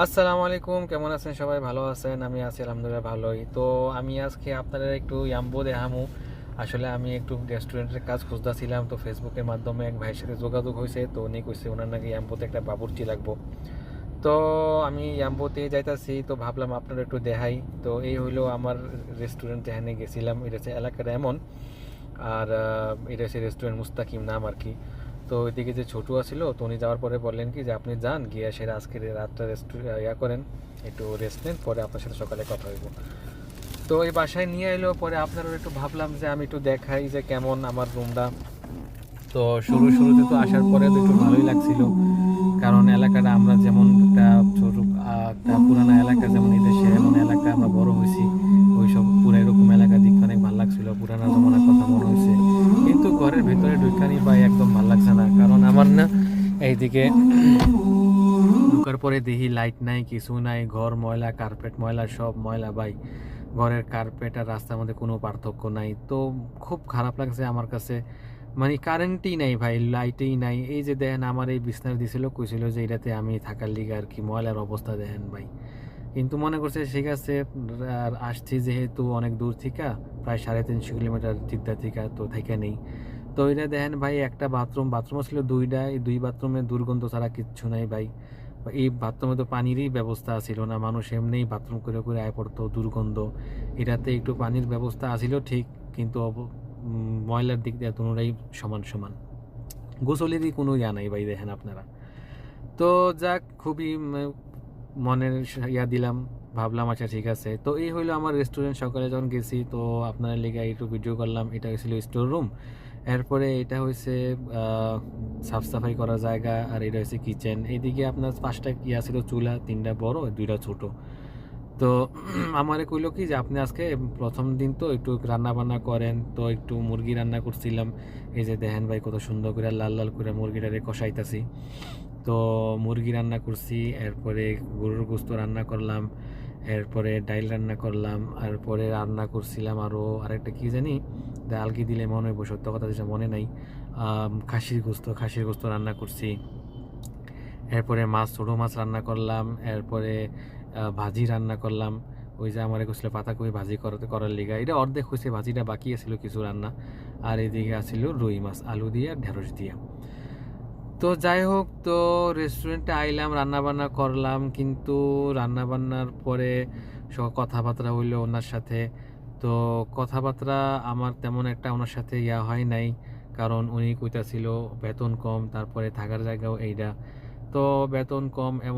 আসসালামু আলাইকুম, কেমন আছেন সবাই? ভালো আছেন? আমি আছি আলহামদুলিল্লাহ ভালোই। তো আমি আজকে আপনাদের একটু ইয়াম্বো দেখামু। আসলে আমি একটু রেস্টুরেন্টের কাজ খুঁজতেছিলাম, তো ফেসবুকের মাধ্যমে এক ভাইয়ের সাথে যোগাযোগ হয়েছে। তো উনি কইছে ওনার নাকি ইয়াম্বোতে একটা বাবুর্চি লাগবো। তো আমি ইয়াম্বোতে যাইতাছি, তো ভাবলাম আপনারা একটু দেখাই। তো এই হইলো আমার রেস্টুরেন্ট যেখানে গেছিলাম, এটা হচ্ছে এলাকার এমন। আর এটা হচ্ছে রেস্টুরেন্ট মুস্তাকিম নাম আর কি। তো ওইদিকে যে ছোটু আছিল, তো উনি যাওয়ার পরে বললেন কি যে আপনি যান গিয়ে সেরে আজকে রাতটা ইয়া করেন, একটু রেস্ট নেন, পরে আপনার সাথে সকালে কথা হইব। তো এই বাসায় নিয়ে এলো পরে আপনারও একটু ভাবলাম যে আমি একটু দেখাই যে কেমন আমার রুমটা। তো শুরুতে তো আসার পরে তো একটু ভালোই লাগছিল, কারণ এলাকাটা আমরা যেমন একটা ছোট একটা পুরানো এলাকা, যেমন এই দেশে এমন এলাকা আমরা বড় হয়েছি, ওই সব পুরো এরকম এলাকা দেখতে অনেক ভালো লাগছিল, পুরানো জমানার কথা মনে হয়েছে। কিন্তু ঘরের ভিতরে ঢুকানি পাই একদম ভালো লাগছে না, কারণ আমার না এইদিকে ঢুকার পরে দেখি লাইট নাই, কিছু নাই, ঘর ময়লা, কার্পেট ময়লা, সব ময়লা ভাই। ঘরের কার্পেট আর রাস্তার মধ্যে কোনো পার্থক্য নাই, তো খুব খারাপ লাগছে আমার কাছে। মানে কারেন্টই নাই ভাই, লাইটেই নাই। এই যে দেখেন আমার এই বিছনার দিছিল, কইছিল যে এটাতে আমি থাকার লিগে আর কি, ময়লার অবস্থা দেখেন ভাই। কিন্তু মনে করছে ঠিক আছে, আর আসছি যেহেতু অনেক দূর থেকে, প্রায় 350 কিলোমিটার চিন্তা থেকে, তো থেকে নেই। তো এটা দেখেন ভাই, একটা বাথরুমও ছিল দুইটা, এই দুই বাথরুমে দুর্গন্ধ ছাড়া কিচ্ছু নাই ভাই। এই বাথরুমে তো পানিরই ব্যবস্থা ছিল না, মানুষ এমনিই বাথরুম করে করে আয় পড়তো, দুর্গন্ধ। এটাতে একটু পানির ব্যবস্থা আছিল ঠিক, কিন্তু ময়লার দিক দিয়ে দুটোটাই সমান সমান, গোসলেরই কোনো ইয়া নাই ভাই, দেখেন আপনারা। তো যাক, খুবই মনের ইয়া দিলাম, ভাবলাম আচ্ছা ঠিক আছে। তো এই হইলো আমার রেস্টুরেন্ট, সকালে যখন গেছি, তো আপনার লেগে একটু ভিডিও করলাম। এটা হয়েছিল স্টোর রুম, এরপরে এটা হয়েছে সাফ সাফাই করার জায়গা, আর এটা হয়েছে কিচেন। এইদিকে আপনার 5টা ইয়া ছিল চুলা, 3টা বড়, 2টা ছোট। তো আমারে কইলো কি যে আপনি আজকে প্রথম দিন তো একটু রান্না বান্না করেন, তো একটু মুরগি রান্না করছিলাম। এই যে দেখেন ভাই, কত সুন্দর করে লাল লাল করে মুরগিটারে কষাইতাছি। তো মুরগি রান্না করছি, এরপরে গরুর গোস্ত রান্না করলাম, এরপরে ডাইল রান্না করলাম, এরপরে রান্না করছিলাম আরও আরেকটা কি জানি, ডাল কি দিলে মনে হইব, সত্য কথা যেটা মনে নাই। খাসির গোস্ত রান্না করছি। এরপরে ছোটো মাছ রান্না করলাম, এরপরে ভাজি রান্না করলাম। ওই যে আমার কইছিল পাতাকপি ভাজি করার লিগা, এটা অর্ধেক হয়েছে, ভাজিটা বাকি আছিল কিছু রান্না। আর এদিকে আছিল রুই মাছ আলু দিয়ে আর ঢেঁড়স দিয়ে। তো যাই হোক, তো রেস্টুরেন্টে আইলাম, রান্না বান্না করলাম, কিন্তু রান্না বান্নার পরে কথাবার্তা হইলো ওনার সাথে। তো কথাবার্তা আমার তেমন একটা ওনার সাথে ইয়া হয় নাই, কারণ উনি কইতাছিল বেতন কম, তারপরে থাকার জায়গাও এইটা। তো বেতন কম এমন